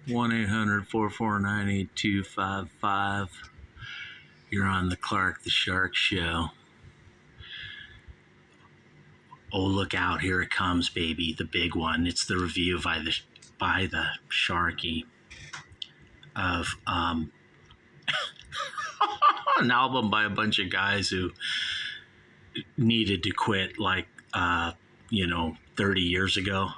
1-800-449-8255. You're on the Clark the Shark Show. Oh, look out. Here it comes, baby. The big one. It's the review by the Sharky of an album by a bunch of guys who needed to quit 30 years ago.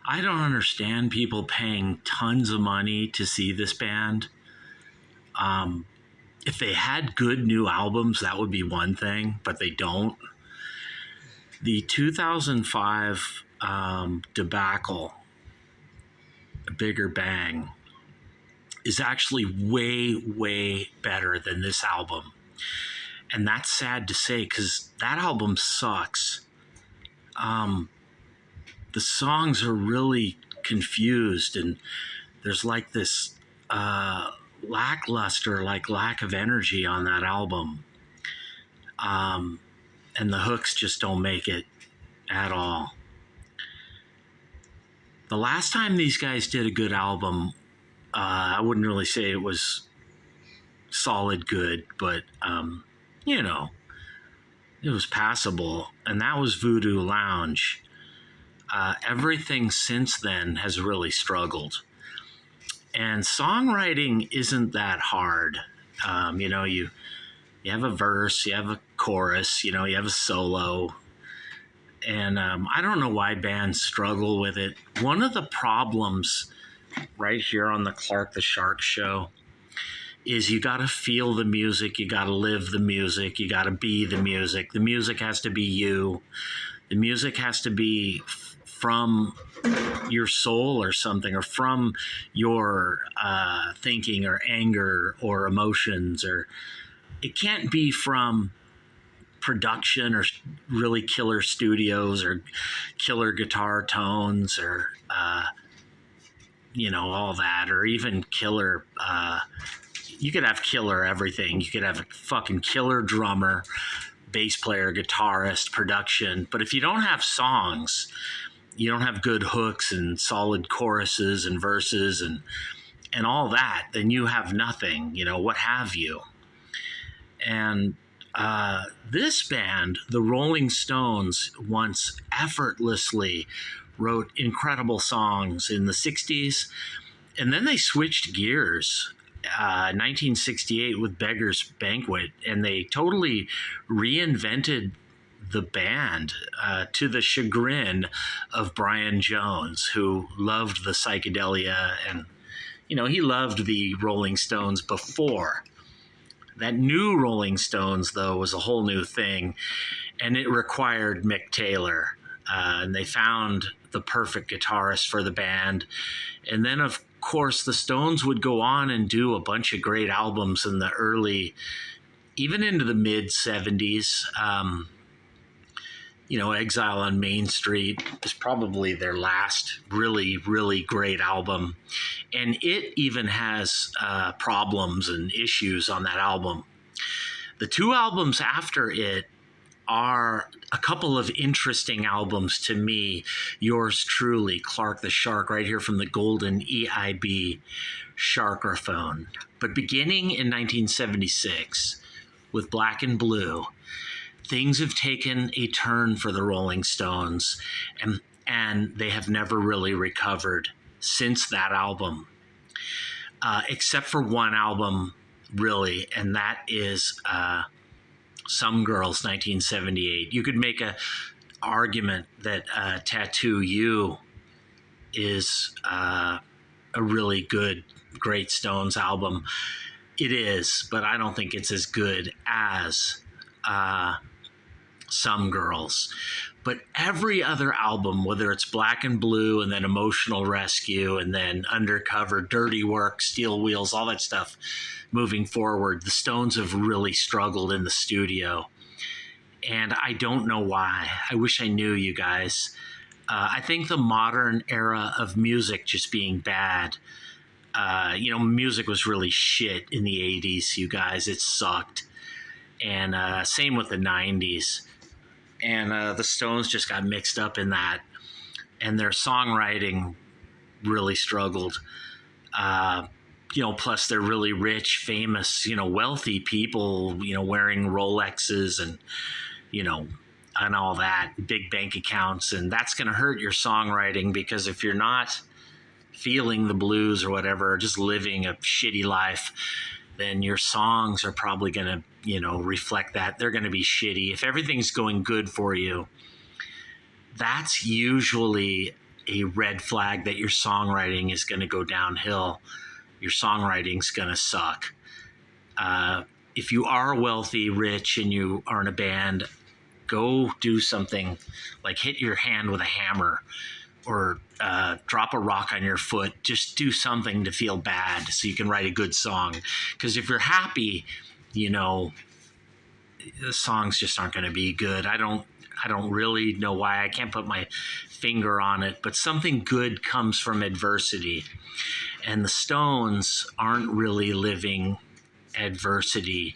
I don't understand people paying tons of money to see this band. If they had good new albums, that would be one thing, but they don't. The 2005 debacle, Bigger Bang, is actually way, way better than this album. And that's sad to say because that album sucks. The songs are really confused, and there's like this lackluster, lack of energy on that album. And the hooks just don't make it at all. The last time these guys did a good album, I wouldn't really say it was solid good, but, it was passable, and that was Voodoo Lounge. Everything since then has really struggled. And songwriting isn't that hard. You have a verse, you have a chorus, you have a solo. And I don't know why bands struggle with it. One of the problems right here on the Clark the Shark Show is you got to feel the music, you got to live the music, you got to be the music. The music has to be you. The music has to be from your soul or something, or from your thinking or anger or emotions, or it can't be from production or really killer studios or killer guitar tones or all that, or even killer you could have killer everything. You could have a fucking killer drummer, bass player, guitarist, production, but if you don't have songs, you don't have good hooks and solid choruses and verses and all that, then you have nothing, what have you. And this band, the Rolling Stones, once effortlessly wrote incredible songs in the 60s, and then they switched gears 1968 with Beggar's Banquet, and they totally reinvented the band to the chagrin of Brian Jones, who loved the psychedelia, and he loved the Rolling Stones before. That new Rolling Stones, though, was a whole new thing, and it required Mick Taylor, and they found the perfect guitarist for the band. And then, of course, the Stones would go on and do a bunch of great albums in the early, even into the mid 70s. Exile on Main Street is probably their last really, really great album. And it even has problems and issues on that album. The two albums after it are a couple of interesting albums to me. Yours truly, Clark the Shark, right here from the golden EIB Sharkerphone. But beginning in 1976 with Black and Blue, things have taken a turn for the Rolling Stones, and they have never really recovered since that album, except for one album, really, and that is Some Girls, 1978. You could make a argument that Tattoo You is a really good, great Stones album. It is, but I don't think it's as good as Some Girls. But every other album, whether it's Black and Blue and then Emotional Rescue and then Undercover, Dirty Work, Steel Wheels, all that stuff, moving forward, the Stones have really struggled in the studio. And I don't know why. I wish I knew, you guys. I think the modern era of music just being bad, music was really shit in the 80s, you guys. It sucked. And same with the 90s. And the Stones just got mixed up in that. and their songwriting really struggled. Plus they're really rich, famous, wealthy people, wearing Rolexes and, and all that, big bank accounts. And that's going to hurt your songwriting, because if you're not feeling the blues or whatever, or just living a shitty life, then your songs are probably going to, reflect that. They're going to be shitty. If everything's going good for you, that's usually a red flag that your songwriting is going to go downhill. Your songwriting's going to suck. If you are wealthy, rich, and you are in a band, go do something like hit your hand with a hammer, or drop a rock on your foot. Just do something to feel bad so you can write a good song. Because if you're happy, the songs just aren't going to be good. I don't really know why. I can't put my finger on it, but something good comes from adversity. And the Stones aren't really living adversity.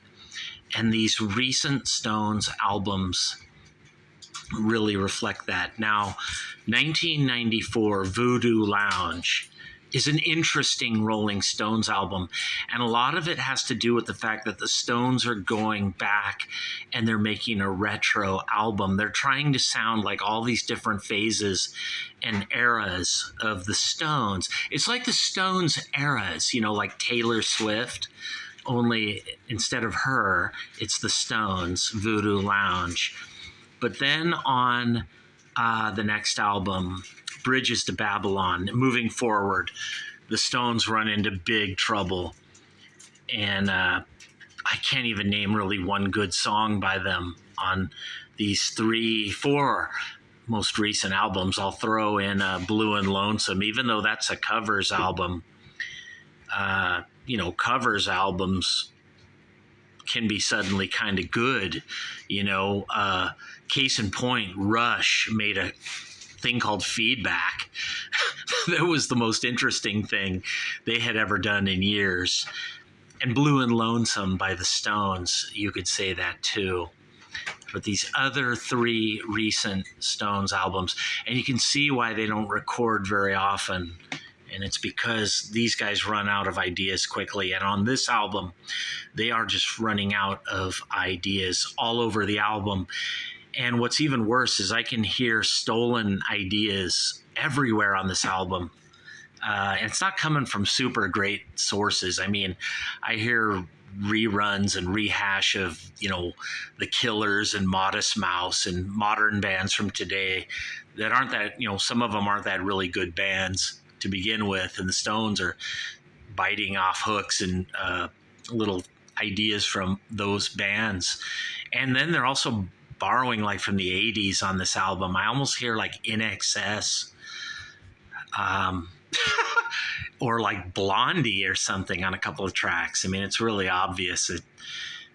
And these recent Stones albums really reflect that. Now, 1994 Voodoo Lounge is an interesting Rolling Stones album, and a lot of it has to do with the fact that the Stones are going back and they're making a retro album. They're trying to sound like all these different phases and eras of the Stones. It's like the Stones eras, like Taylor Swift, only instead of her, it's the Stones, Voodoo Lounge. But then on the next album, Bridges to Babylon, moving forward, the Stones run into big trouble. And I can't even name really one good song by them on these 4 most recent albums. I'll throw in Blue and Lonesome, even though that's a covers album. Covers albums can be suddenly kind of good. Case in point, Rush made a thing called Feedback. That was the most interesting thing they had ever done in years. And Blue and Lonesome by the Stones, you could say that too. But these other 3 recent Stones albums, and you can see why they don't record very often. And it's because these guys run out of ideas quickly. And on this album, they are just running out of ideas all over the album. And what's even worse is I can hear stolen ideas everywhere on this album. And it's not coming from super great sources. I mean, I hear reruns and rehash of, The Killers and Modest Mouse and modern bands from today that aren't that, some of them aren't that really good bands to begin with. And the Stones are biting off hooks and little ideas from those bands. And then they're also borrowing like from the 80s on this album. I almost hear like In Excess or like Blondie or something on a couple of tracks. I mean, it's really obvious.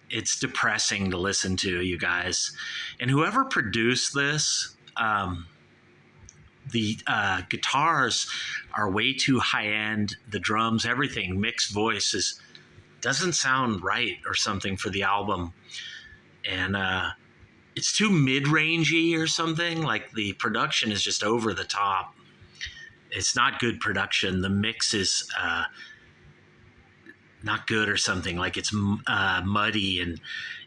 It's depressing to listen to, you guys. And whoever produced this, the guitars are way too high end. The drums, everything, mixed voices doesn't sound right or something for the album. And it's too mid-rangey or something. Like the production is just over the top. It's not good production. The mix is not good or something. Like it's muddy, and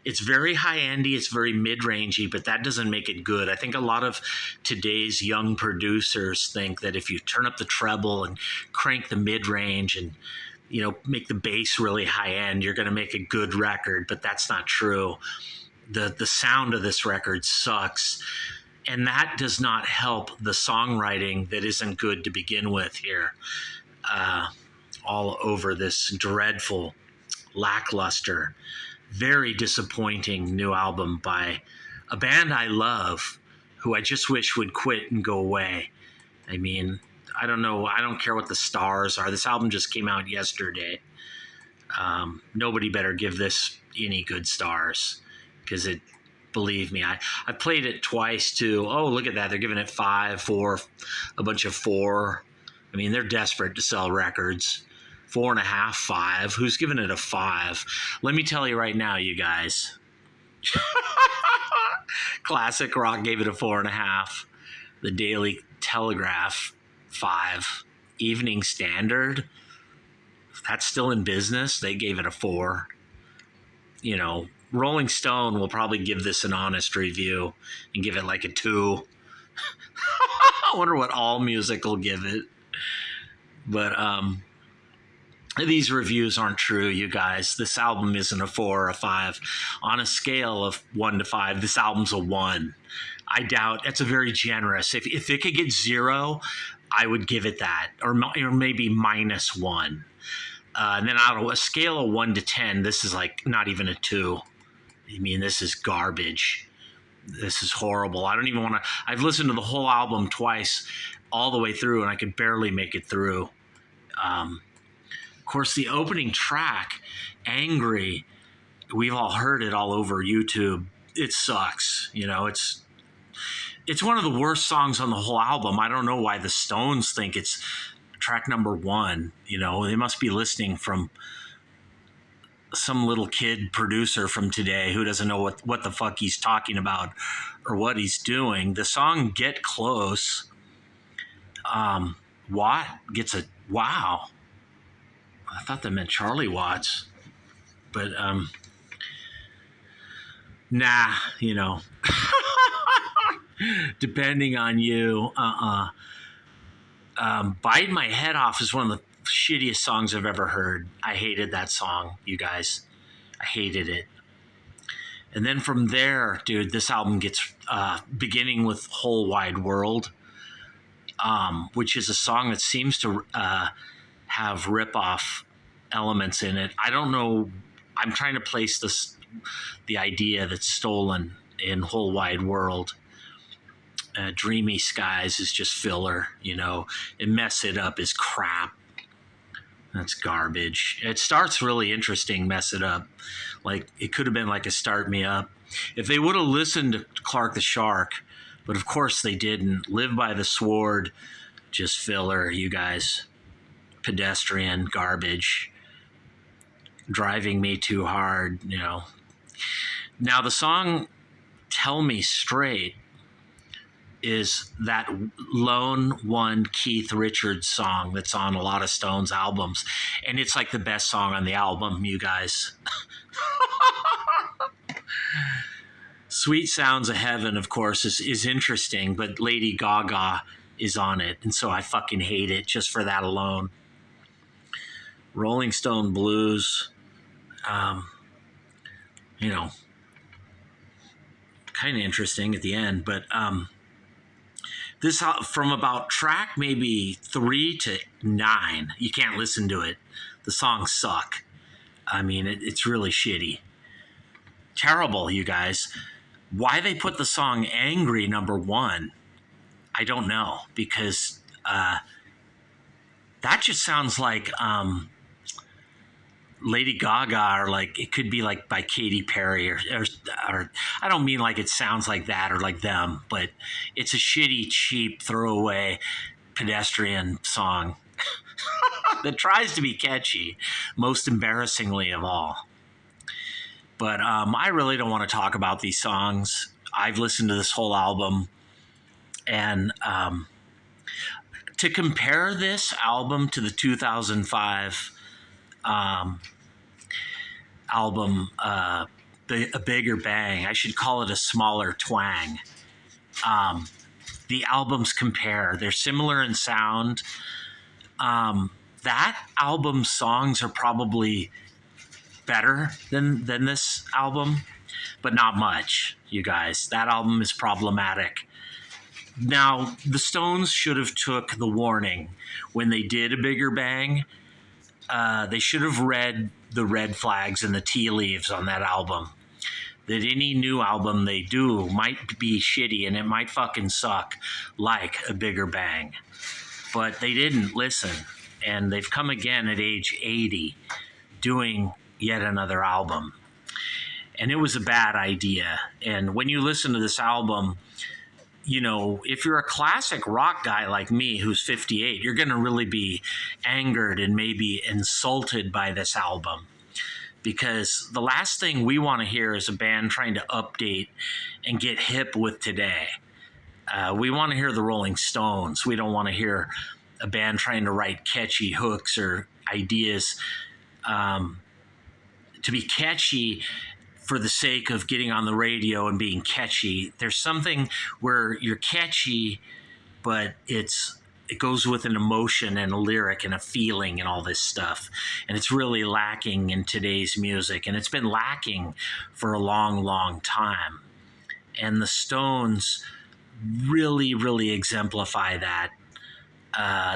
it's very high-endy. It's very mid-rangey, but that doesn't make it good. I think a lot of today's young producers think that if you turn up the treble and crank the mid-range and make the bass really high-end, you're going to make a good record, but that's not true. The sound of this record sucks, and that does not help the songwriting that isn't good to begin with here. All over this dreadful, lackluster, very disappointing new album by a band I love, who I just wish would quit and go away. I mean, I don't know. I don't care what the stars are. This album just came out yesterday. Nobody better give this any good stars. Because believe me, I played it twice too. Oh, look at that. They're giving it 5, 4, a bunch of 4. I mean, they're desperate to sell records. 4.5, 5. Who's giving it a 5? Let me tell you right now, you guys. Classic Rock gave it a 4.5. the Daily Telegraph 5, Evening Standard, that's still in business. They gave it a 4. You know, Rolling Stone will probably give this an honest review and give it like a 2. I wonder what All Music will give it. But these reviews aren't true, you guys. This album isn't a 4 or a 5. On a scale of 1 to 5, this album's a 1. I doubt. That's a very generous. If it could get 0, I would give it that, or maybe -1. And then out of a scale of 1 to 10, this is like not even a 2. I mean, this is garbage. This is horrible. I don't even want to. I've listened to the whole album twice, all the way through, and I could barely make it through. Of course, the opening track, Angry, we've all heard it all over YouTube. It sucks. You know, it's one of the worst songs on the whole album. I don't know why the Stones think it's track number 1. You know, they must be listening from some little kid producer from today who doesn't know what the fuck he's talking about or what he's doing. The song Get Close, Watt gets a wow. I thought that meant Charlie Watts, but nah, you know. Depending on you, Bite My Head Off is one of the shittiest songs I've ever heard. I hated that song, you guys. I hated it. And then from there, dude, this album gets beginning with Whole Wide World, which is a song that seems to have rip-off elements in it. I don't know. I'm trying to place the idea that's stolen in Whole Wide World. Dreamy Skies is just filler, you know. And Mess It Up is crap. That's garbage. It starts really interesting, Mess It Up. Like, it could have been like a Start Me Up. If they would have listened to Clark the Shark, but of course they didn't. Live by the Sword, just filler, you guys. Pedestrian, garbage. Driving Me Too Hard, you know. Now, the song Tell Me Straight is that lone one Keith Richards song that's on a lot of Stones albums. And it's like the best song on the album, you guys. Sweet Sounds of Heaven, of course, is interesting, but Lady Gaga is on it. And so I fucking hate it just for that alone. Rolling Stone Blues, you know, kind of interesting at the end, but this from about track maybe 3 to 9, you can't listen to it. The songs suck. I mean, it's really shitty. Terrible, you guys. Why they put the song Angry number 1, I don't know, because that just sounds like Lady Gaga, or like it could be like by Katy Perry, or I don't mean like it sounds like that or like them, but it's a shitty, cheap, throwaway pedestrian song that tries to be catchy, most embarrassingly of all. But I really don't want to talk about these songs. I've listened to this whole album, and to compare this album to the 2005 album, A Bigger Bang, I should call it a smaller twang. The albums compare. They're similar in sound. That album's songs are probably better than this album, but not much, you guys. That album is problematic. Now, the Stones should have took the warning when they did A Bigger Bang. They should have read the red flags and the tea leaves on that album. That any new album they do might be shitty and it might fucking suck, like A Bigger Bang. But they didn't listen, and they've come again at age 80 doing yet another album. And it was a bad idea. And when you listen to this album, you know, if you're a classic rock guy like me who's 58, you're going to really be angered and maybe insulted by this album. Because the last thing we want to hear is a band trying to update and get hip with today. We want to hear the Rolling Stones. We don't want to hear a band trying to write catchy hooks or ideas. To be catchy for the sake of getting on the radio and being catchy. There's something where you're catchy, but it goes with an emotion and a lyric and a feeling and all this stuff. And it's really lacking in today's music. And it's been lacking for a long, long time. And the Stones really, really exemplify that.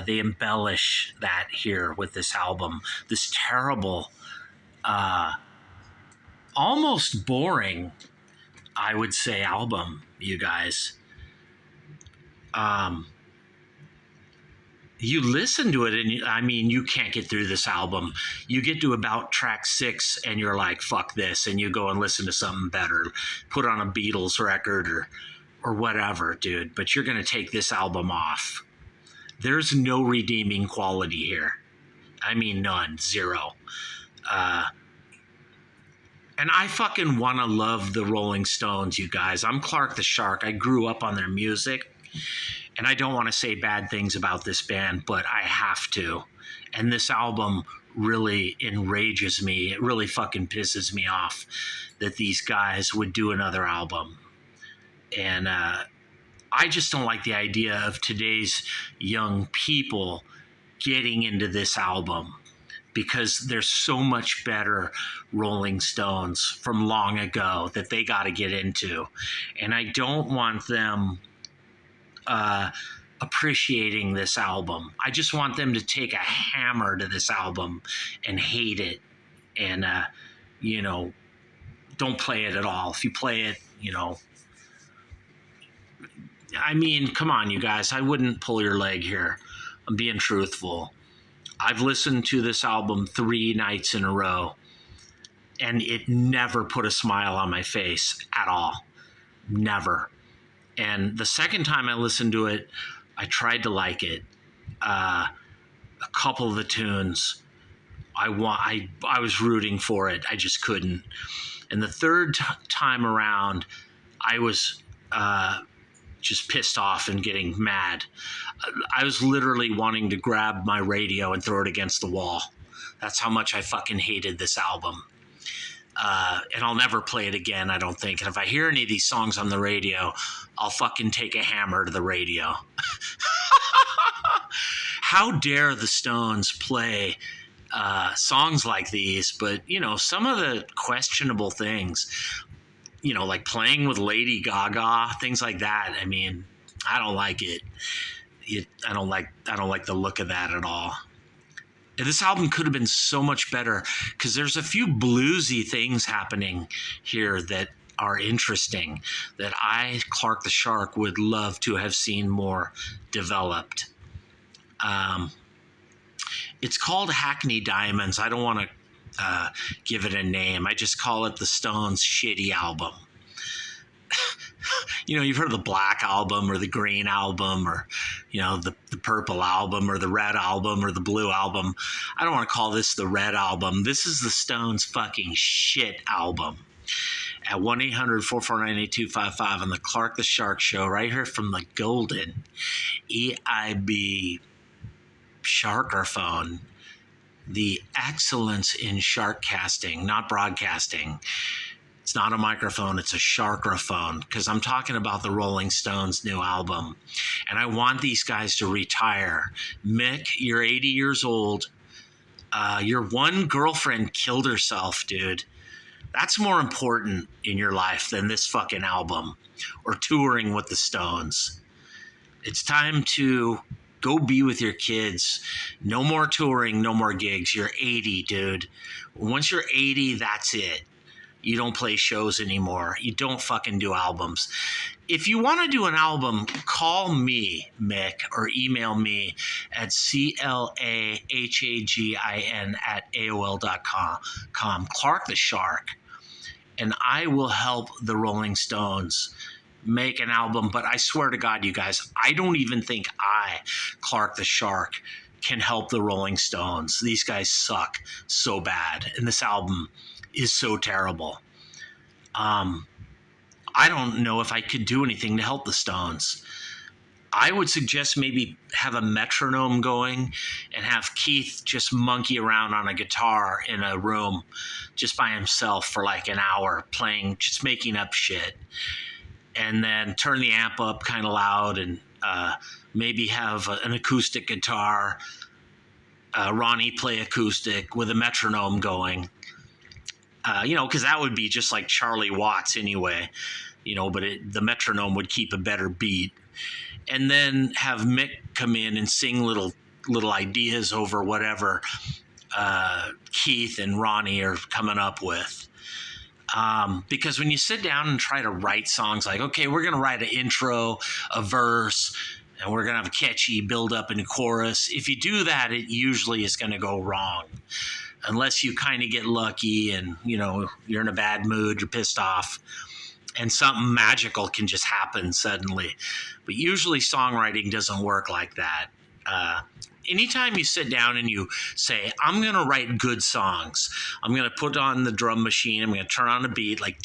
They embellish that here with this album. This terrible, almost boring, I would say, album, you guys. You listen to it and you can't get through this album. You get to about track 6 and you're like, fuck this. And you go and listen to something better, put on a Beatles record or whatever, dude. But you're going to take this album off. There's no redeeming quality here. None, zero. And I fucking want to love the Rolling Stones, you guys. I'm Clark the Shark. I grew up on their music. And I don't want to say bad things about this band, but I have to. And this album really enrages me. It really fucking pisses me off that these guys would do another album. And I just don't like the idea of today's young people getting into this album, because there's so much better Rolling Stones from long ago that they got to get into. And I don't want them appreciating this album. I just want them to take a hammer to this album and hate it. And, don't play it at all. If you play it, come on, you guys. I wouldn't pull your leg here. I'm being truthful. I've listened to this album 3 nights in a row, and it never put a smile on my face at all. Never. And the second time I listened to it, I tried to like it. A couple of the tunes, I was rooting for it. I just couldn't. And the third time around, I was just pissed off and getting mad. I was literally wanting to grab my radio and throw it against the wall. That's how much I fucking hated this album. And I'll never play it again, I don't think. And if I hear any of these songs on the radio, I'll fucking take a hammer to the radio. How dare the Stones play songs like these? But, some of the questionable things, like playing with Lady Gaga, things like that. I don't like it. I don't like the look of that at all. This album could have been so much better, because there's a few bluesy things happening here that are interesting, that I, Clark the Shark, would love to have seen more developed. It's called Hackney Diamonds. I don't want to give it a name. I just call it the Stones' shitty album. You've heard of the Black Album or the Green Album, or, the Purple Album or the Red Album or the Blue Album. I don't want to call this the Red Album. This is the Stones' fucking shit album. At 1-800-449-8255 on the Clark the Shark Show, right here from the golden EIB Sharkerphone. The excellence in shark casting, not broadcasting. It's not a microphone, it's a sharkerphone, because I'm talking about the Rolling Stones' new album. And I want these guys to retire. Mick, you're 80 years old. Your one girlfriend killed herself, dude. That's more important in your life than this fucking album or touring with the Stones. It's time to go be with your kids. No more touring, no more gigs. You're 80, dude. Once you're 80, that's it. You don't play shows anymore. You don't fucking do albums. If you want to do an album, call me, Mick, or email me at clahagin@aol.com, Clark the Shark, and I will help the Rolling Stones make an album. But I swear to God, you guys, I don't even think I, Clark the Shark, can help the Rolling Stones. These guys suck so bad, and this album is so terrible. I don't know if I could do anything to help the Stones. I would suggest maybe have a metronome going and have Keith just monkey around on a guitar in a room just by himself for like an hour playing, just making up shit. And then turn the amp up kind of loud and maybe have an acoustic guitar. Ronnie play acoustic with a metronome going. Because that would be just like Charlie Watts anyway, but the metronome would keep a better beat. And then have Mick come in and sing little ideas over whatever Keith and Ronnie are coming up with. Because when you sit down and try to write songs like, okay, we're going to write an intro, a verse, and we're going to have a catchy build up and a chorus. If you do that, it usually is going to go wrong. Unless you kind of get lucky and, you're in a bad mood, you're pissed off, and something magical can just happen suddenly. But usually songwriting doesn't work like that. Anytime you sit down and you say, I'm going to write good songs, I'm going to put on the drum machine, I'm going to turn on a beat like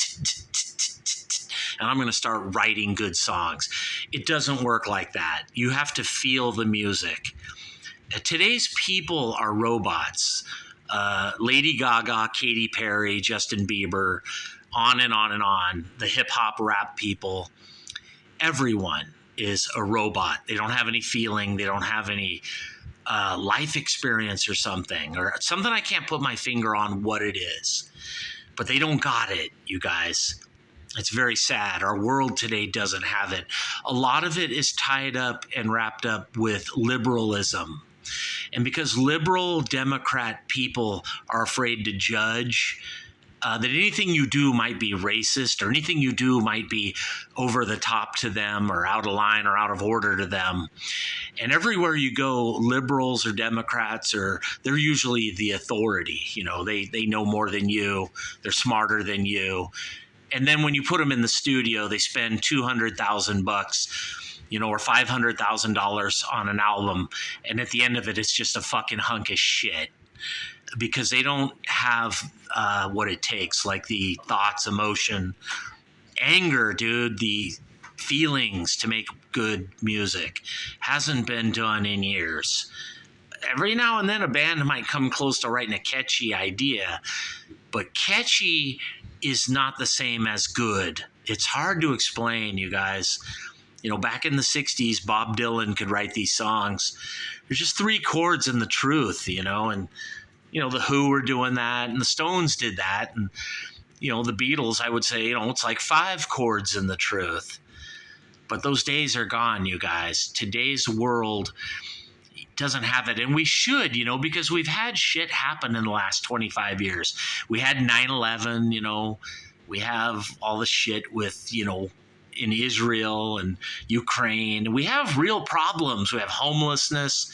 and I'm going to start writing good songs. It doesn't work like that. You have to feel the music. Today's people are robots. Lady Gaga, Katy Perry, Justin Bieber, on and on and on, the hip-hop rap people, everyone is a robot. They don't have any feeling. They don't have any life experience or something I can't put my finger on what it is. But they don't got it, you guys. It's very sad. Our world today doesn't have it. A lot of it is tied up and wrapped up with liberalism. And because liberal Democrat people are afraid to judge, that anything you do might be racist, or anything you do might be over the top to them or out of line or out of order to them. And everywhere you go, liberals or Democrats, they're usually the authority. They know more than you. They're smarter than you. And then when you put them in the studio, they spend $200,000, or $500,000 on an album. And at the end of it, it's just a fucking hunk of shit. Because they don't have what it takes, like the thoughts, emotion, anger, dude, the feelings to make good music. Hasn't been done in years. Every now and then a band might come close to writing a catchy idea, but catchy is not the same as good. It's hard to explain, you guys. Back in the 60s, Bob Dylan could write these songs. There's just 3 chords in the truth, and the Who were doing that, and the Stones did that, and the Beatles, I would say, it's like 5 chords in the truth. But those days are gone, you guys. Today's world doesn't have it, and we should, because we've had shit happen in the last 25 years. We had 9/11, we have all the shit with, in Israel and Ukraine. We have real problems. We have homelessness,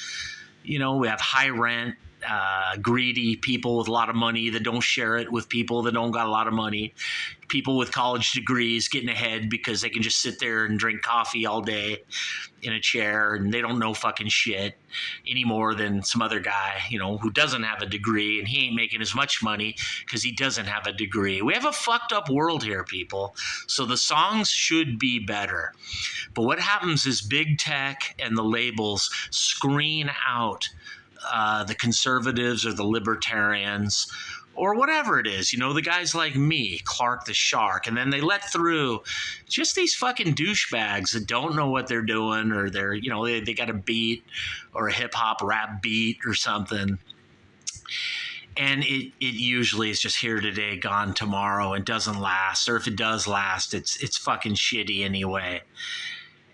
we have high rent. Greedy people with a lot of money that don't share it with people that don't got a lot of money. People with college degrees getting ahead because they can just sit there and drink coffee all day in a chair, and they don't know fucking shit any more than some other guy, who doesn't have a degree, and he ain't making as much money because he doesn't have a degree. We have a fucked up world here, people. So the songs should be better. But what happens is big tech and the labels screen out the conservatives or the libertarians or whatever it is, the guys like me, Clark the Shark, and then they let through just these fucking douchebags that don't know what they're doing, or they're, they got a beat or a hip hop rap beat or something. And it usually is just here today, gone tomorrow, and doesn't last. Or if it does last, it's fucking shitty anyway.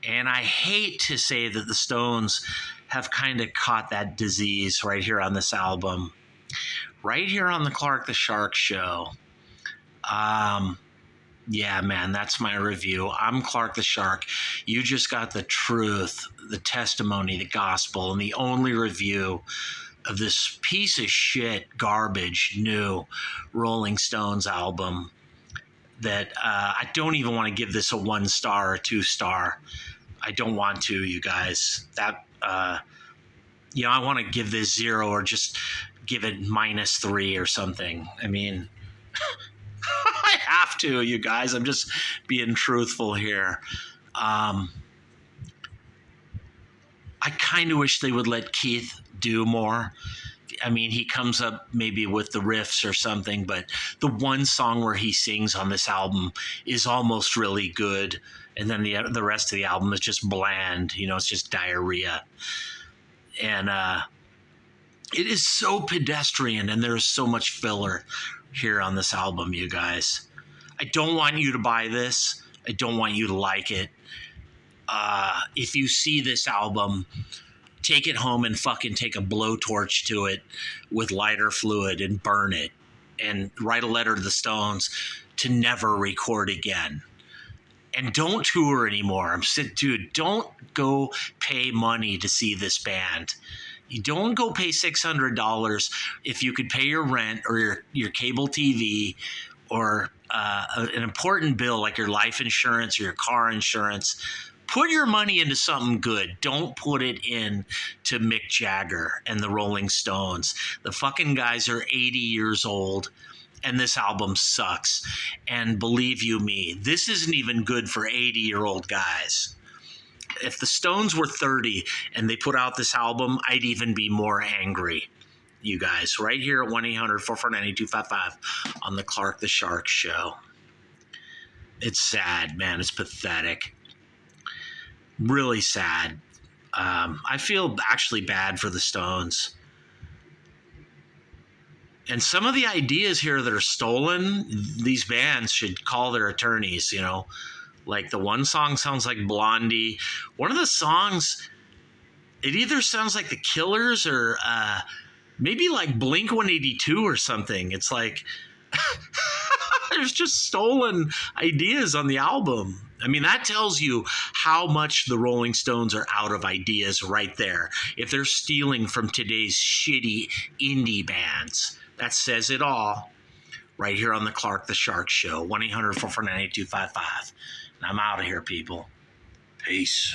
And I hate to say that the Stones have kind of caught that disease right here on this album, right here on the Clark the Shark show. Yeah, man, that's my review. I'm Clark the Shark. You just got the truth, the testimony, the gospel, and the only review of this piece of shit, garbage, new Rolling Stones album that I don't even want to give this a 1 star or 2 star. I don't want to, you guys. That I want to give this 0 or just give it -3 or something. I mean, I have to, you guys. I'm just being truthful here. I kind of wish they would let Keith do more. I mean, he comes up maybe with the riffs or something, but the one song where he sings on this album is almost really good. And then the rest of the album is just bland. You know, it's just diarrhea. And it is so pedestrian, and there is so much filler here on this album, you guys. I don't want you to buy this. I don't want you to like it. If you see this album, take it home and fucking take a blowtorch to it with lighter fluid and burn it, and write a letter to the Stones to never record again. And don't tour anymore. Dude, don't go pay money to see this band. You don't go pay $600 if you could pay your rent or your cable TV or an important bill like your life insurance or your car insurance. Put your money into something good. Don't put it in to Mick Jagger and the Rolling Stones. The fucking guys are 80 years old, and this album sucks. And believe you me, this isn't even good for 80-year-old guys. If the Stones were 30 and they put out this album, I'd even be more angry. You guys, right here at 1-800-449-8255 on the Clark the Shark Show. It's sad, man. It's pathetic. Really sad. I feel actually bad for the Stones. And some of the ideas here that are stolen, these bands should call their attorneys, you know. Like the one song sounds like Blondie. One of the songs, it either sounds like the Killers or maybe like Blink-182 or something. It's like there's just stolen ideas on the album. I mean, that tells you how much the Rolling Stones are out of ideas right there. If they're stealing from today's shitty indie bands, that says it all. Right here on the Clark the Shark Show, 1-800-449-8255. And I'm out of here, people. Peace.